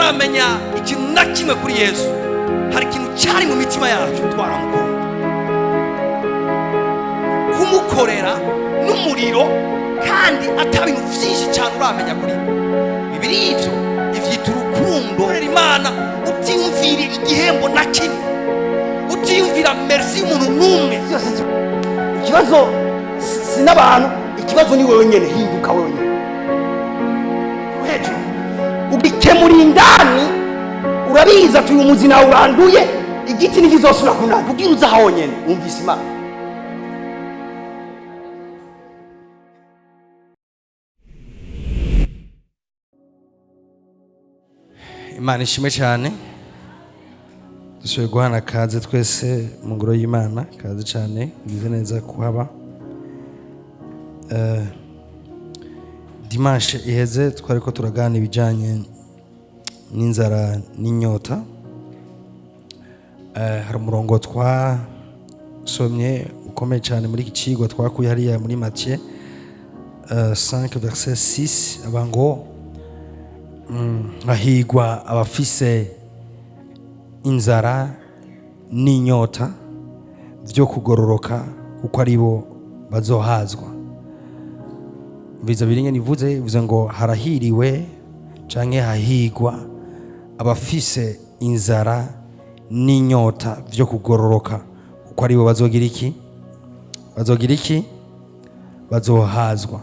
tutaramenya ikintu na kimwe kuri Yesu, hari ikintu cyari mu mitima yacu twaramukunda. Kumukorera n'umuriro kandi atabintu byinshi cyane uramenya kuri Bibiri ivyita urukundo. Imana utiyumvira igihembo na kimwe, utiyumvira merci y'umuntu n'umwe. Ikibazo sinabantu, ikibazo ni wewe nyene. Hinduka wewe nyene, ubikemura indani. Urabiza ati uyu muzi nawe uranduye, igiti ntikizosubira kunanda. Ubwira uza aho nyene, wumvise Imana. Imana ishimwe cyane. Dushoboye guhana kaze twese mu ngoro y'Imana. Kaze cyane, bize neza kuhaba. Dimanche iheze twariko turagana ibijanye n'inzara n'inyota. Hari umurongo twasomye ukomeye cyane muri iki cigwa twakuye hariya muri Matthieu 5 verset 6, abango ahigwa abafise inzara n'inyota byo kugororoka, kuko aribo bazohazwa. Biza biringe bivuze ngo harahiriwe canke hahigwa abafise inzara n'inyota byo kugororoka, kuko aribo bazogira iki? Bazohazwa.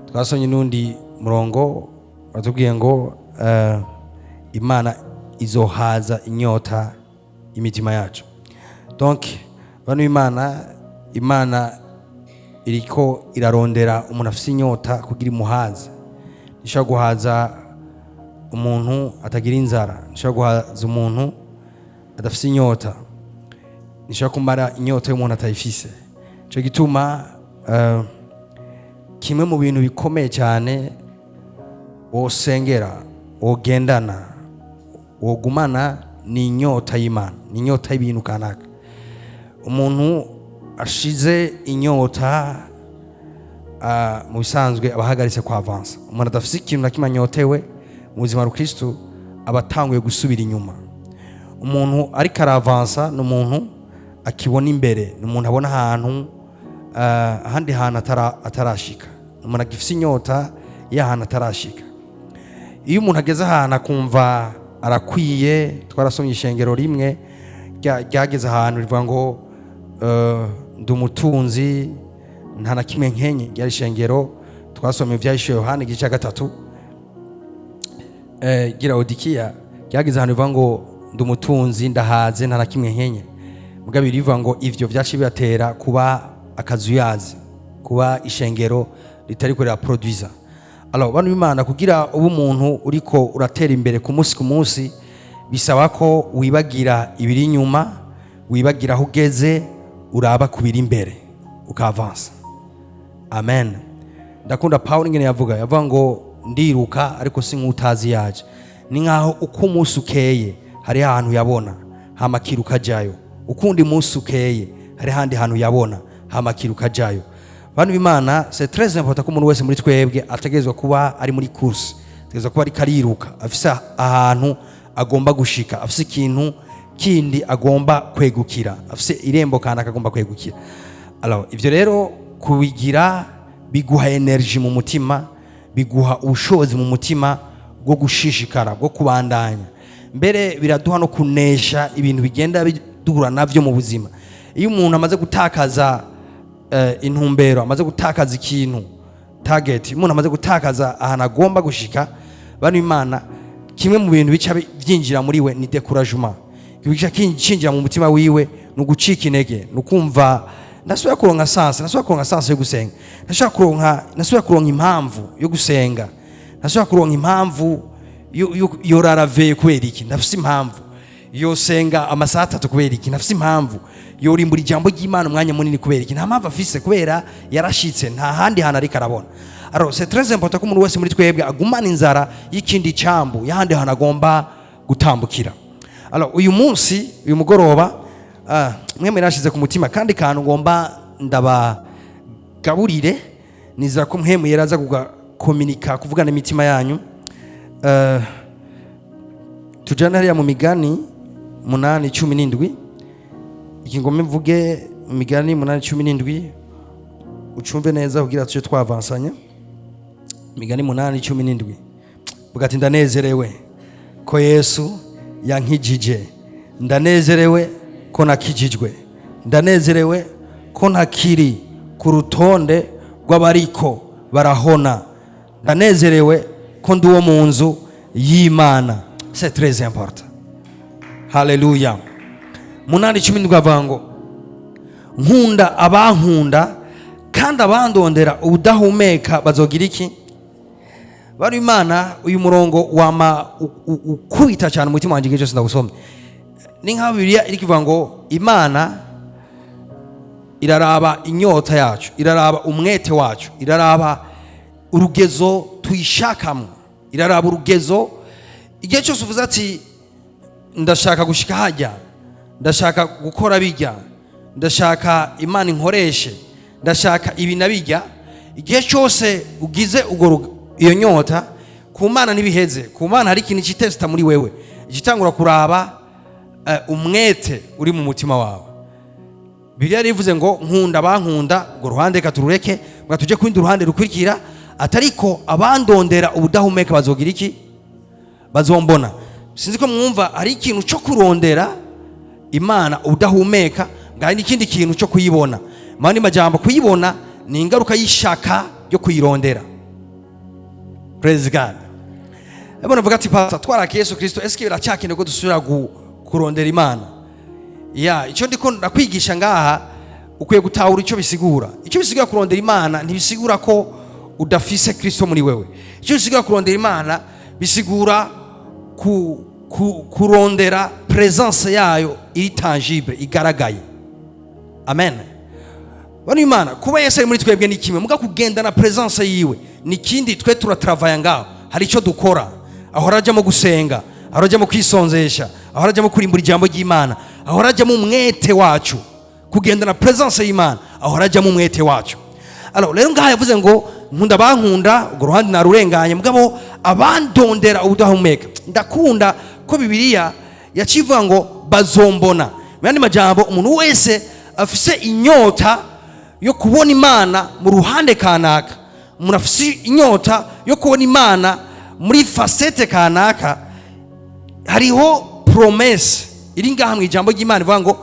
Twasonye n'undi murongo batubwiye ngo Imana izohaza inyota imitima yacu. Donc bano Imana iriko irarondera umuntu afite inyota kugira imuhaze. Nishaka guhaza umuntu atagira inzara, nishaka guhaza umuntu adafite inyota, nishaka kumara inyota y'umuntu atayifise. Cyo gituma kimwe mu bintu bikomeye cyane wosengera, wogendana, wogumana ni inyota y'Imana, ni inyota y'ibintu kanaka. Umuntu ashize inyota mu bisanzwe abahagaritse kwa avansa. Umuntu adafise ikintu na kimwe anyotewe mu buzima bwa Kristo abatanguye gusubira inyuma. Umuntu ariko aravansa ni umuntu akibona imbere, ni umuntu abona ahantu ahandi hantu atarashika. Umuntu agifise inyota y'ahantu atarashika. Iyo umuntu ageze ahantu akumva arakwiye, twarasomye ishengero rimwe ryageze ahantu rivuga ngo ndi umutunzi nta na kimwe nkenye. Ryari ishengero twasomye ivyahishwe Yohana igice 3 gira Odikiya. Ryageze ahantu rivuga ngo ndi umutunzi ndahaze nta na kimwe nkenye. Mugabe rivuga ngo ivyo vyaci bibatera kuba akazuyazi, kuba ishengero ritari kurera producer. Alors bano Imana kugira ubu umuntu uriko uratera imbere ku munsi bisaba ko wibagira ibiri inyuma, wibagira aho ugeze, uraba kubiri imbere ukavansa. Amen. Ndakunda Paul ingene yavuga ngo ndiruka ariko sinkutazi yaje. Ni nkaho uko umunsi ukeye hari ahantu yabona hamakiruka jayo, ukundi munsi ukeye hari handi hantu yabona hamakiruka jayo. Bano Imana c'est très important ko umuntu wese muri twebwe ategezwa kuba ari muri course, ategezwa kuba ari kariruka, afise ahantu agomba gushika, afise ikintu kindi agomba kwegukira, afise irembo kana agomba kwegukira. Alors ivyo rero kubigira biguha energy mu mutima, biguha ubushobozi mu mutima bwo gushishikara, bwo kubandanya. Mbere biraduha no kunesha ibintu bigenda bidura navyo mu buzima. Iyo umuntu amaze gutakaza intumbero, amaze gutakaza ikintu target, umuntu amaze gutakaza ahantu agomba gushika, bano Imana kimwe mu bintu bica byinjira muri we ni découragement. Bica kinjira mu mutima wiwe no gucika intege, no kumva ndasubira kuronka sanse yo gusenga, ndasubira kuronka impamvu yo gusenga, ndasubira kuronka impamvu yo rarave kubera iki, ndafise impamvu yo senga amasaha 3 kubera iki, ndafise impamvu yo rimbura ijambo ry'Imana umwanya munini kubera iki, nta mpamvu afise kubera yarashitse nta handi hana ari karabona. Alors c'est très important ko umuntu wese muri twebwe agumana inzara y'ikindi cyambu yahandi hana agomba gutambukira. Alors uyu munsi uyu mugoroba mwe mirashize ku mutima kandi kantu ngomba ndabagaburire, nizera ko mwe yeraza kugakomunika kuvugana imitima yanyu. tujana hariya mu migani 8:17 ikingome mvuge migani 8:17 ucumve neza kugira tuje twavansanya. Migani 8:17 vuga ati ndanezerewe ko Yesu yankijije, ndanezerewe ko nakijijwe, ndanezerewe ko ntakiri ku rutonde rw'abariko barahona, ndanezerewe ko ndi uwo mu nzu y'Imana. C'est très important. Haleluya. 8:17 avuga ngo nkunda abankunda kandi abandondera ubudahumeka bazogira iki? Bari Imana, uyu murongo wama ukubita cyane umutima wanjye cyose ndagusomye. Ni nka Bibiliya iri kivuga ngo Imana iraraba inyota yacu, iraraba umwete wacu, iraraba urugezo tuyishakamo, iraraba urugezo igihe cyose uvuze ati ndashaka gushika hajya, ndashaka gukora bijya, ndashaka Imana inkoreshe, ndashaka ibi nabijya. Igihe cyose ugize iyo nyota ku Mana nibiheze, ku Mana hari ikintu kitesta muri wewe, igitangura kuraba umwete uri mu mutima wawe. Bibiliya rivuze ngo nkunda abankunda, ngo ruhande katurureke ngo tuje kwindi ruhande rukurikira, atariko abandondera ubudahumeka bazogira iki? Bazombona. Sinzi ko mwumva hari ikintu cyo kurondera Imana ubudahumeka, ngari n'ikindi kintu cyo kuyibona. Mani majambo kuyibona ni ingaruka y'ishaka ryo kuyirondera. Praise God. Ebona vuga ati pastor twarake Yesu Kristo, eske biracyakene ko dusubira kurondera Imana? Ya, icyo ndiko nakwigisha ngaha ukwiye gutahura icyo bisigura. Icyo bisigura kurondera Imana ntibisigura ko udafise Kristo muri wewe. Icyo bisigura kurondera Imana bisigura kurondera presence yayo iri tangible, igaragaye. Amen. Bani Imana kuba Yesu ari muri twebwe ni kimwe, muga kugenda na presence yiwe ni kindi. Twe turatravaya ngaho, hari icyo dukora, aho rajyamo gusenga, aho rajyamo kwisonzesha, aho rajyamo kurimbura ijambo ry'Imana, aho rajyamo umwete wacu, kugenda na presence y'Imana, aho rajyamo umwete wacu. Alors rero ngaha yavuze ngo nkunda bankunda, ubwo ruhande narurenganye, mugabo abandondera ubudahumeka. Ndakunda ko Bibiliya yacivuga ngo bazombona. Muyandi majambo umuntu wese afise inyota yo kubona Imana mu ruhande kanaka, umuntu afise inyota yo kubona Imana muri facette kanaka, hariho promesse iri ngaha mu ijambo ry'Imana ivuga ngo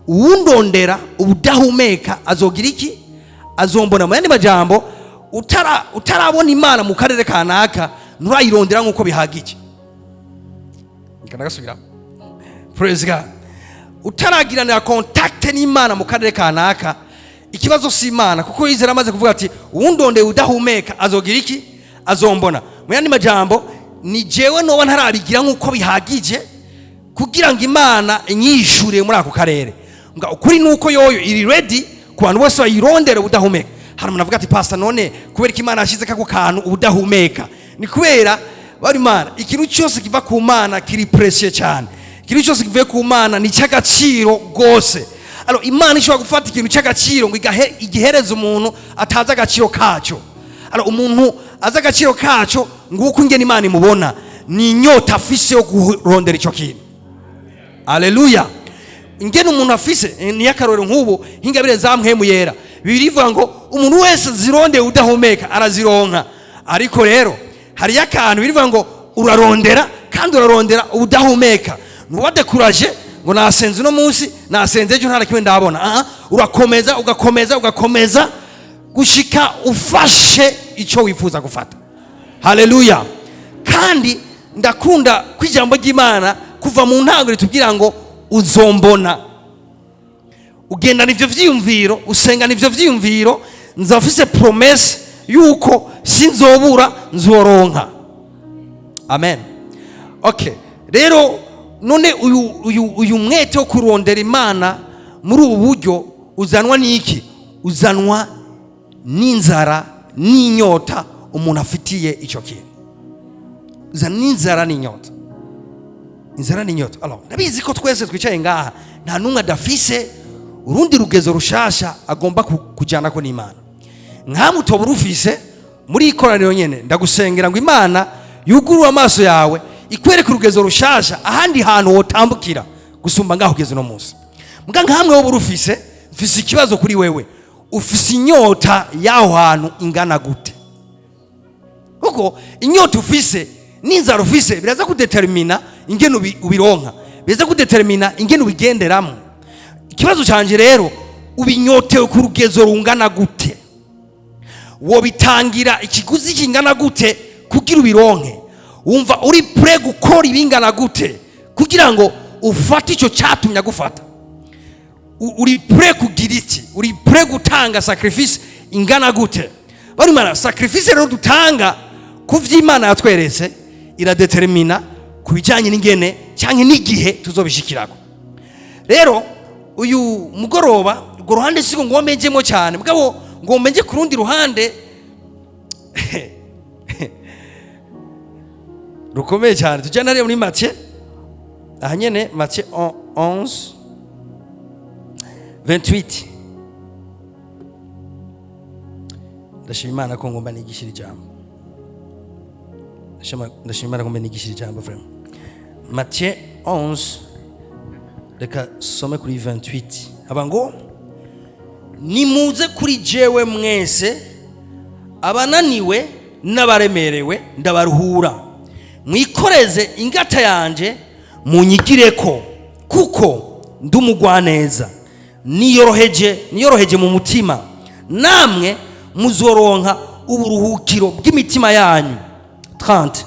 uwundondera ubudahumeka azogira iki? Azombona. Muyandi majambo utarabona Imana mu karere kanaka nturayirondera nkuko bihagije. Nkandagasubira. Praise God. Utaragiranira contact n'Imana mu karere kanaka, ikibazo si Imana, kuko Izera amaze kuvuga ati uwundondeye udahumeka azogira iki? Azombona. Muyandi majambo ni jewe noba ntarabigira nkuko bihagije kugira ngo Imana inyishure muri ako karere. Nga ukuri nuko yoyo iri ready ku bantu bose bayirondera ubudahumeka. Hari umuntu avuga ati pastor none kubera ko Imana yashize kako kantu ubudahumeka, ni kubera bari Imana ikintu cyose kiva ku Mana kiri precious cyane, ikintu cyose kivuye ku Mana ni cy'agaciro gose. Alors Imana ishobora gufata ikintu cy'agaciro ngo igihereza umuntu ataza agaciro kaco. Alors umuntu aza agaciro kaco nguko ngene Imana imubona, ni inyota afise yo kurondera ico kintu. Haleluya. Ingene umuntu afise ni yakarore nk'ubu hingabire zamwemu yera. Bibiri ivuga ngo umuntu wese zirondeye udahumeka arazironka. Ariko rero hari yakantu birivuga ngo urarondera kandi urarondera ubudahumeka. Ntuwadekuraje ngo nasenze no munsi, nasenze ejo ntara kimwe ndabona. Urakomeza ugakomeza gushika ufashe ico wifuza gufata. Haleluya. Kandi ndakunda kwijambo ry'Imana kuva mu ntango ritubwira ngo uzombona. Ugenda nivyo vyiyumviro, usenga nivyo vyiyumviro, nzafise promesse yuko sinzobura nzoronka. Amen. Okay. Rero none uyu mwete wo kurondera Imana muri ubu buryo uzanwa n'iki? Uzanwa n'inzara n'inyota umuntu afitiye ico kintu. Uzana n'inzara n'inyota. Inzara n'inyota. Alors nabizi ko twese twicaye ngaha nta numwe adafise urundi rugezo rushasha agomba kujana ko n'Imana. Nkamutobura ufise muri ikoraniro nyene, ndagusengera ngo Imana yugurura amaso yawe ikwereka urugezo rushasha ahandi hantu wotambukira gusumba ngaho ugeze no munsi. Mbwa nkamwe wo burufise mfise ikibazo kuri wewe, ufise inyota yaho hantu ingana gute? Kuko inyota ufise n'inzara ufise biraza kudetermina ingene ubironka, biraza kudetermina ingene ubigenderamo. Ikibazo canje rero, ubinyotewe ku rugezo rungana gute? Wobitangira ikiguzi kingana gute kugira ubironke? Wumva uri pre gukora ibingana gute kugira ngo ufate ico cyatumya gufata? Uri pre kugira iki? Uri pre gutanga sacrifice ingana gute? Barumana sacrifice rero dutanga kuvy'Imana yatweretse iradetermina kubijanye n'ingene canke n'igihe tuzobishikirako. Rero uyu mugoroba urwo ruhande siko ngombejemo cyane, mugabo ngombeje ku rundi ruhande rukomeye cyane. Tujyana rero muri Matthieu, aha nyene Matthieu 11:28. Ndashima Imana ko ngomba nigishira ijambo. Ndashima Imana ko ngomba nigishira ijambo vraiment. Matthieu 11, reka some kuri 28. Abango nimuze kuri jewe mwese abananiwe n'abaremerewe ndabaruhura, mwikoreze ingata yanje munyigireko, kuko ndumugwaneza niyoroheje mu mutima, namwe muzoronka uburuhukiro bw'imitima yanyu. 30.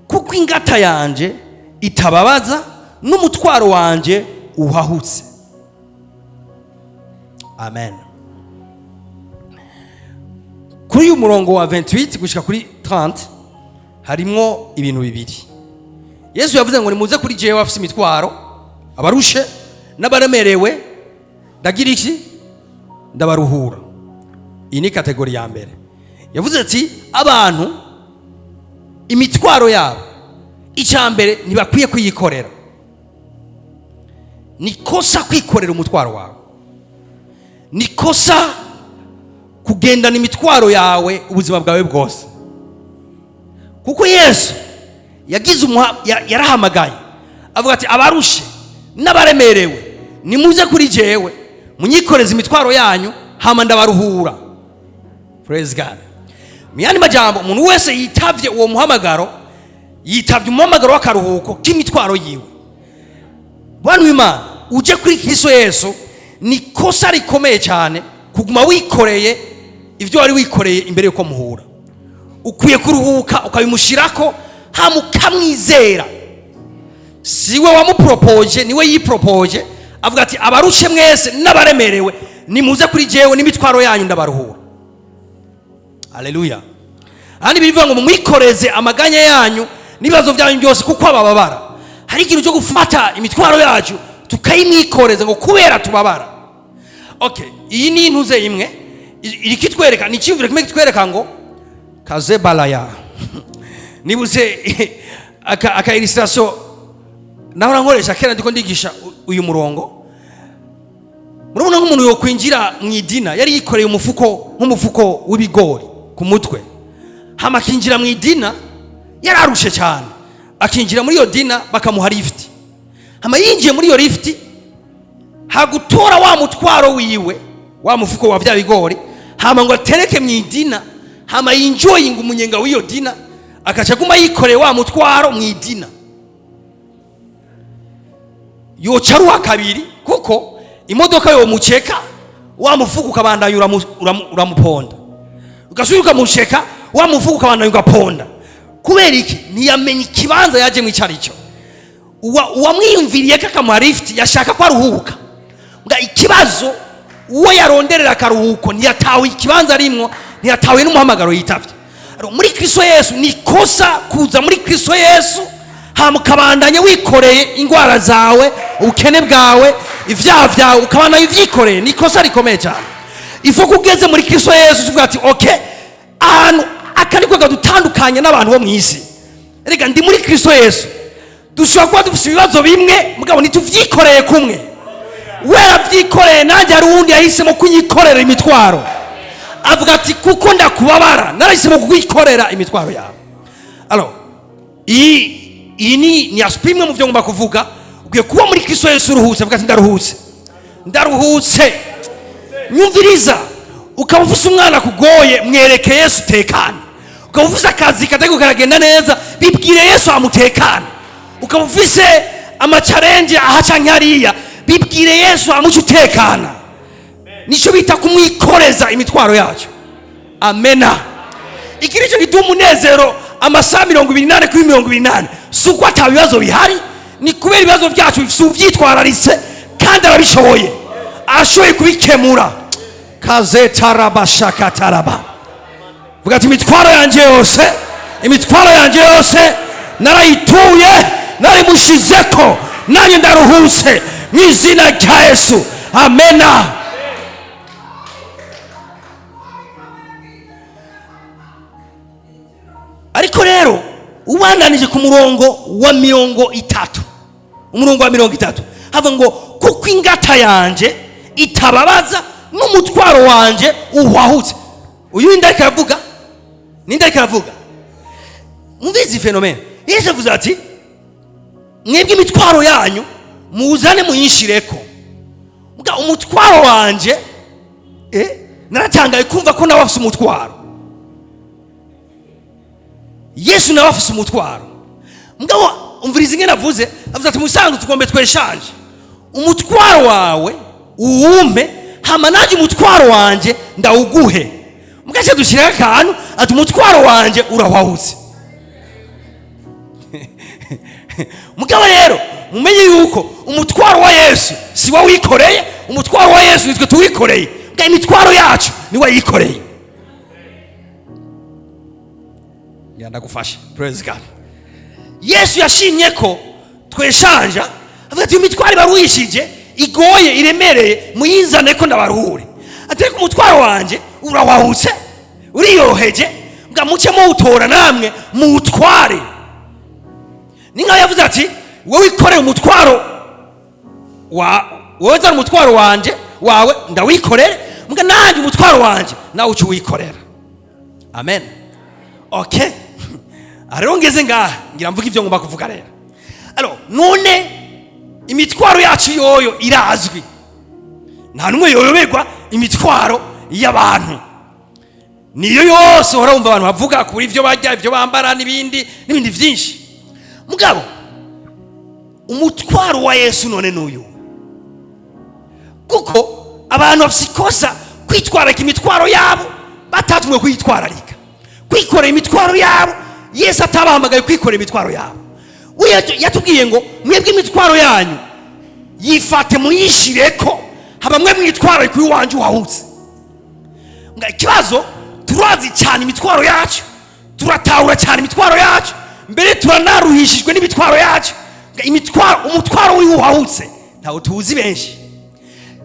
Kuko ingata yanje itababaza n'umutwaro wanje uhahutse. Amen. Kuri uyu murongo wa 28 gushika kuri 30 harimo ibintu bibiri. Yesu yavuze ngo nimuze kuri jewe afise imitwaro, abarushe n'abaremerewe ndagira iki? Ndabaruhura. Iyi ni kategori ya mbere. Yavuze ati abantu imitwaro yabo icambere ntibakwiye kuyikorera. Nikosa kwikorera umutwaro wawe, nikosa kugendana imitwaro yawe ubuzima bwawe bwose. Kuko Yesu yagize yarahamagaye avuga ati abarushe n'abaremerewe nimuze kuri jewe munyikoreze imitwaro yanyu hama ndabaruhura. Praise God. Miyani majambo, umuntu wese yitavye uwo muhamagaro yitavye umuhamagaro w'akaruhuko k'imitwaro yiwe. Bwana w'Imana, uje kuri Kristo Yesu ni kosa rikomeye cyane kuguma wikoreye ivyo wari wikoreye imbere yuko muhura. Ukwiye kuruhuka ukabimushirako hamukamwizera. Siwe wamupropoje, niwe yipropoje avuga ati abarushe mwese n'abaremerewe nimuze kuri jewe n'imitwaro yanyu ndabaruhura. Haleluya. Handi bivuga ngo mumwikoreze amaganya yanyu nibazo byanyu byose kuko abababara. Hari ikintu cyo gufata imitwaro yacu tukayimwikoreza ngo kubera tubabara. Okay, iyi ni intuze imwe iri kitwereka, ni cyumvire kimwe kitwereka ngo kaze balaya. Nibuze aka illustration naho nkoresha kera ndiko ndigisha uyu murongo. Murabona nk'umuntu yo kwinjira mu idina yari yikoreye nk'umufuko w'ibigori ku mutwe, hama kinjira mu idina yararushe cyane, akinjira muri iyo dina bakamuha lift. Hama yinjiye muri iyo lift hagutora wa mutwaro wiwe, wa mufuko wa vya bigori, hama ngo atereke mu idina, hama yinjoyinga umunyenga w'iyo dina, akaca guma yikoreye wa mutwaro mu idina. Yocaruha kabiri kuko imodoka yo muceka wa mufuko ukabandanya uramuponda, ugasubira ukamuceka wa mufuko ukabandanya ugaponda. Kubera iki? Ntiyamenye ikibanza yaje mu icarico. Uwamwiyumviriye kakamuha lift yashaka ko aruhuka. Nga ikibazo uwo yaronderera akaruhuko ntiyatawe ikibanza arimwo, ntiyatawe n'umuhamagaro yitavye. Muri Kristo Yesu ni kosa kuza muri Kristo Yesu hamukabandanya wikoreye ingwara zawe, ubukene bwawe, ivyaha vyawe ukabana ivyikoreye. Ni kosa rikomeye cyane. Ifo kugeze muri Kristo Yesu uvuga ati okay, ahantu akariko gadutandukanye n'abantu bo mwisi. Erega ndi muri Kristo Yesu. Dushobora kuba dufite ibibazo bimwe mugabo nituvyikoreye kumwe. Wera vyikoreye nanjye ari uwundi yahisemo kunyikorera imitwaro. Avuga ati kuko ndakubabara narahisemo kukwikorera imitwaro yawe. Alors iyi ni aspimwe mu byo ngomba kuvuga. Ugiye kuba muri Kristo Yesu uruhutse, vuga ati ndaruhutse. Nyumviriza, ukaba ufise umwana kugoye, mwereke Yesu tekana. Ukaba ufise akazi katari karagenda neza, bibwire Yesu amutekana. Ukaba ufise amachallenge ahaca nkariya, bibwire Yesu amuca utekana. Nico bita kumwikoreza imitwaro yacu. Amena. Ikiri cyo gituma umunezero amasaha 28 kuri 28 suko atabibazo bihari, ni kubera ibibazo byacu bifite uvyitwararitse kandi arabishoboye, ashoboye kubikemura. Kaze tarabashaka taraba, vuga ati imitwaro yanje yose narayituye, narimushizeko, nanjye ndaruhuse mu izina rya Yesu. Amena. Ariko rero ubandanije ku murongo wa 30, umurongo wa 30 hava ngo kuko ingata yanje itababaza n'umutwaro wanje uhwahutse. Uyu ndari karavuga mubizi fenomene. Yesu avuze ati mwebwe imitwaro yanyu muzane muyinshireko. Muga umutwaro wanje naratangaye kumva ko nawe afite umutwaro. Yesu nawe afite umutwaro. Mugabo umviriza ingene avuze ati musanzwe tugombe tweshanje. Umutwaro wawe uwumpe, hama naje umutwaro wanje ndawuguhe. Mugace dushira akantu ati umutwaro wanje urahwahutse. Mugabo rero mumenye yuko umutwaro wa Yesu si wa wikoreye, umutwaro wa Yesu nitwe tuwikoreye. Kandi imitwaro yacu ni wa yikoreye. Ndagufasha. Praise God. Yesu yashimye ko tweshanja, avuga ati imitwaro baruhishije igoye iremereye muyinzane ko ndabaruhure. Ati ku mutwaro wanje urahwahutse, uriyoroheje, mbwa muce mu utora namwe mu utware. Ninga yavuze ati wowe wikoreye umutwaro wowe zana umutwaro wanje wawe ndawikorere, mbwa nanjye umutwaro wanje nawe uci wikorera. Amen. Okay. Arero ngeze ngaha ngira mvuga ivyo ngomba kuvuga rero. None imitwaro yacu yoyo irazwi. Nta numwe yoyoberwa imitwaro y'abantu. Niyo yose uhora wumva abantu bavuga kuri ivyo barya, ivyo bambara n'ibindi vyinshi. Mugabo umutwaro wa Yesu none n'uyu. Kuko abantu bafisikosa kwitwararika imitwaro yabo batatumwe kwitwararika. Kwikorera imitwaro yabo Yesu atabahamagaye kwikorera imitwaro yabo. Yatubwiye ngo mwebwe imitwaro yanyu yifate muyishireko, haba mwe mwitwaro kuri wanje wahutse. Ikibazo turazi cyane imitwaro yacu, turatahura cyane imitwaro yacu, mbere turanaruhishijwe n'imitwaro yacu. Umutwaro w'uwahutse ntawo tuzi benshi.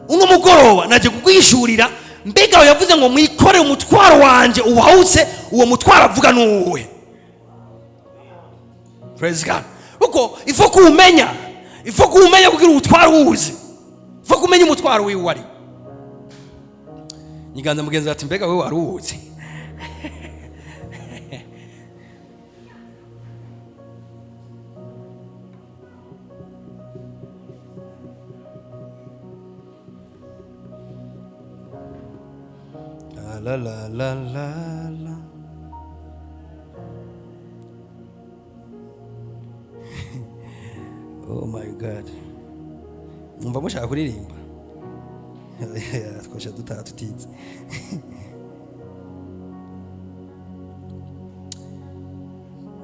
Uno mugoroba naje kugwishurira, mbega yavuze ngo mwikore umutwaro wanje uwahutse, uwo mutwaro avuga n'uwe. Praise God. Uko ifo kumenya kugira umutwaro wuzi, ifo kumenya umutwaro wiwe wari. Nyiganza mugenzi ati mbega wewe waruzi. La la la la la. Oh my God. Mumva mushaka kuririmba. Twasha dutaha tutize.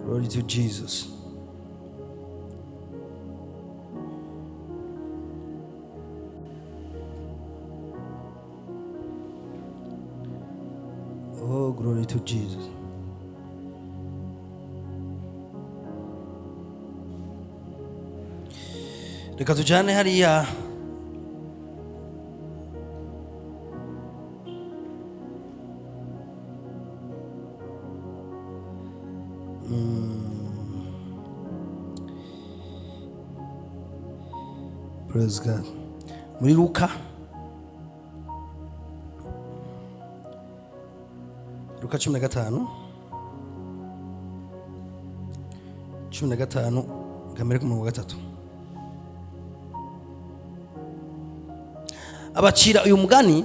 Glory to Jesus. Oh, glory to Jesus. Reka tujane hariya Praise God. Muri Luka 15 15 kamere ku 3. Abacira uyu mugani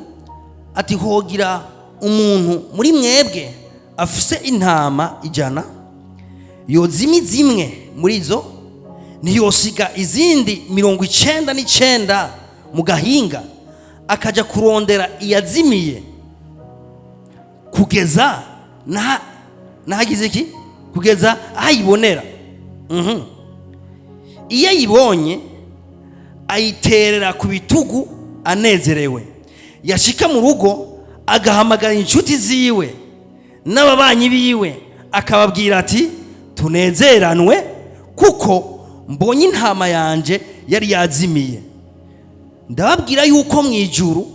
ati hogira umuntu muri mwebwe afise intama 100 yozimi zimwe muri zo ntiyosiga izindi 99 mu gahinga akaja kurondera iyazimiye kugeza nahagize iki kugeza ayibonera. Iyo ayibonye ayiterera ku bitugu anezerewe, yashika mu rugo agahamagara inshuti ziwe n'ababanyi biwe akababwira ati tunezeranwe kuko mbonye intama yanje yari yazimiye. Ndababwira yuko mu ijuru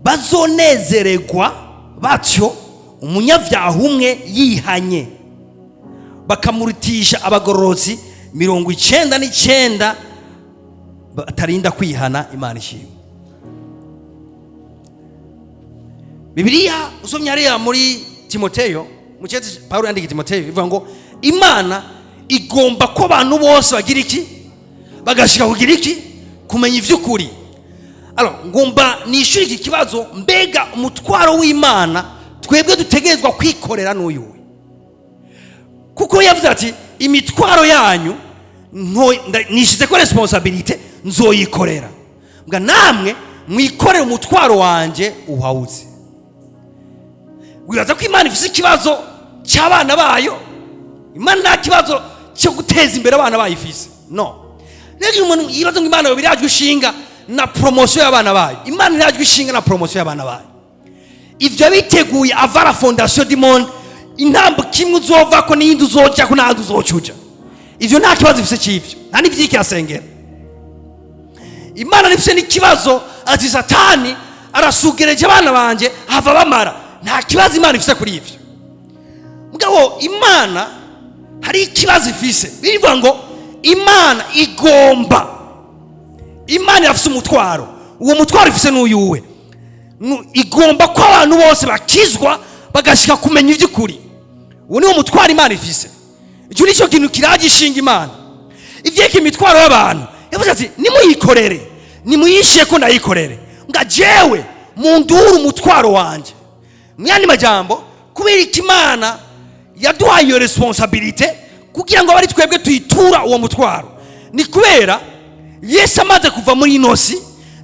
bazonezererwa batyo umunyavyaha umwe yihanye, bakamurutisha abagororotsi 99 batarinda kwihana. Imana ishimwe. Bibiliya usomye hariya muri Timoteyo, mucete Paulo yandika Timoteyo ivuga ngo Imana igomba ko abantu bose bagira iki bagashika kugira iki kumenya ivy'ukuri. Ngomba nishuri iki kibazo, mbega umutwaro w'Imana twebwe dutegerezwa kwikorera n'uyu, kuko yavuze ati imitwaro yanyu nishize ko responsibility nzoyikorera. Mbwa namwe mwikorera umutwaro wanje uhawuze. Wibaza ko Imana ifise ikibazo cy'abana bayo? Imana nta kibazo cyo guteza imbere abana bayo ifise, no. Rero umuntu yibaza ngo Imana birajwe ishinga na promotion y'abana bayo. Imana irajwe ishinga na promotion y'abana bayo. Ivyo biteguye avara fondation du monde, intambo kimwe uzova ko n'indi uzoja ko n'andi uzocuja. Ivyo nta kibazo ifise cy'ivyo, nta n'ivyikirasengera. Imana nifise n'ikibazo ati Satani arasugereje abana banje hava bamara. Nta kibazo Imana ifise kuri ivyo. Mugabo Imana hari ikibazo ifise, birivuga ngo Imana igomba, Imana yafise umutwaro, uwo mutwaro ifise n'uyuwe, igomba ko abantu bose bakizwa bagashika kumenya ivy'ukuri. Uwo niwo mutwaro Imana ifise. Icyo nico kintu kiragishinga Imana. Ivyeke imitwaro y'abantu yavuze ati nimuyikorere, nimuyishiye ko ndayikorere. Nga jewe munduru umutwaro wanje. Myandi majambo kubera Imana yaduhaye iyo responsibility kugira ngo bari twebwe tuyitura uwo mutwaro. Ni kubera Yesu amaze kuva muri inosi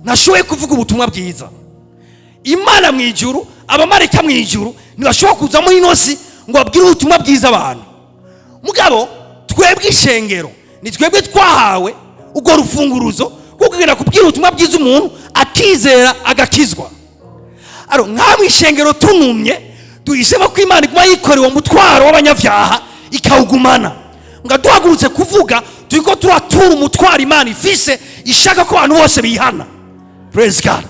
nashoboye kuvuga ubutumwa bwiza. Imana mu ijuru, abamarika mu ijuru ntibashobora kuza muri inosi ngo babwire ubutumwa bwiza abantu. Mugabo twebwe ishengero ni twebwe twahawe ugo rufunguruzo kuko kugenda kubwira ubutumwa bwiza umuntu akizera agakizwa. Nkamwe ishengero tunumye duhisemo ko Imana iguma yikorera umutwaro w'abanyavyaha ikawugumana. Nga duhagurutse kuvuga turiko turatura umutwaro Imana ifise ishaka ko abantu bose bihana. Praise God.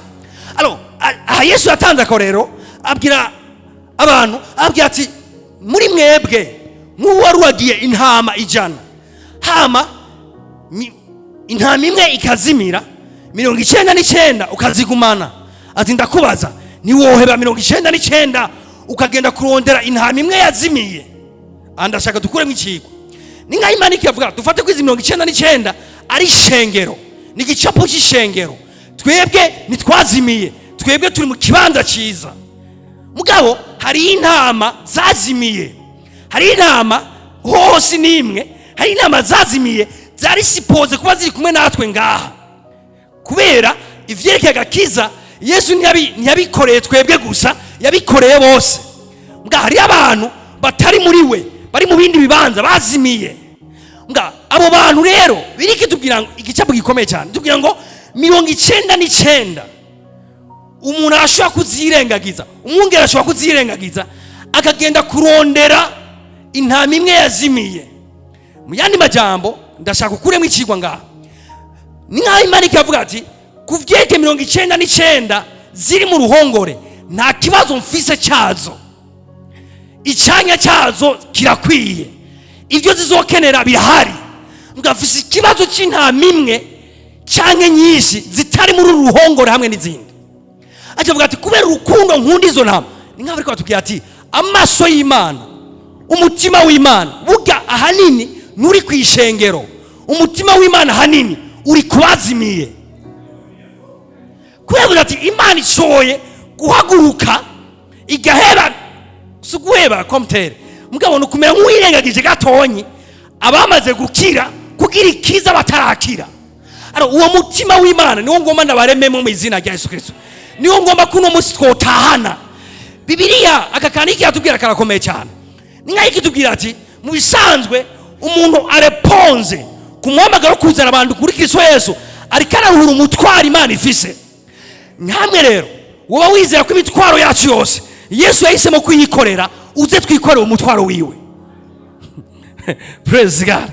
Yesu yatanze akorero abwira abantu, abwira ati muri mwebwe nk'uwari wagiye intama 100 hama intama imwe ikazimira 99 ukazigumana. Ati ndakubaza niwoheba 99 ukagenda kurondera intama imwe yazimiye? Andashaka dukuremo ikigo. Ninga Imana ikivuga dufate kwizi 99 ari shengero, ni gicapo cy'ishengero. Twebwe nitwazimiye, twebwe turi mu kibanza cyiza. Mugabo hari intama zazimiye, hari intama hose nimwe, hari intama zazimiye zari sipoze kuba ziri kumwe natwe ngaha. Kubera ivyeke agakiza Yesu ntiyabikoreye twebwe gusa, yabikoreye bose. Mbwa hari abantu batari muri we, bari mu bindi bibanza bazimiye. Mbwa abo bantu rero biriki tubwira ngo igicapo gikomeye cyane. Tubwira ngo 99 umuntu ashobora kuzirengagiza, umwungere ashobora kuzirengagiza akagenda kurondera intama imwe yazimiye. Mu yandi majambo ndashaka kurema ikigwa ngaha. Ni nka Imana ikavuga ati kuvyeke 99 ziri mu ruhongore nta kibazo mfise cyazo, icyanya cyazo kirakwiye, ibyo zizokenera birahari. Mugafise ikibazo cy'intama imwe cyanke nyinshi zitari muri ruhongore hamwe n'izindi. Avuga ati kubera urukundo nkunda izo ntama. Ni nka bari kwatubwira ati amaso y'Imana, umutima w'Imana buga ahanini nuri kwishengero umutima w'Imana hanini uri kubazimiye kubera ati Imana ishoye guhaguruka igahera suguheba komtere mugabo nukumera nk'uwirengagije gatonyi abamaze gukira kugira ikiza batarakira. Aro uwo mutima w'Imana niwo ngomba ndabarememo mu izina rya Yesu Kristo, niwo ngomba kuno musi twotahana. Bibiliya akakaniki yatubwira karakomeye cyane, ningaye kitubwira ati mu bisanzwe umuntu areponze kumwamagara kuzana abantu kuri Kristo Yesu ariko arahura umutwaro Imana ifise. Nkamwe rero woba wizera ko imitwaro yacu yose Yesu yahisemo kuyikorera, uze twikorera umutwaro wiwe. Praise God.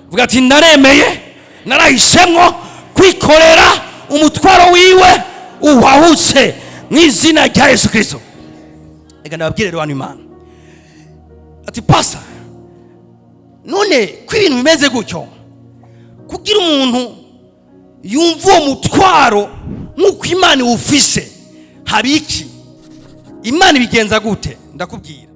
Vuga ati naremeye narahishemwo kwikorera umutwaro wiwe uwahuse mu izina rya Yesu Kristo. Ega nababwire rero Imana ati pasa none ko ibintu bimeze gutyo kugira umuntu yumva uwo mutwaro nk'uko Imana ufise habiki Imana ibigenza gute? Ndakubwira.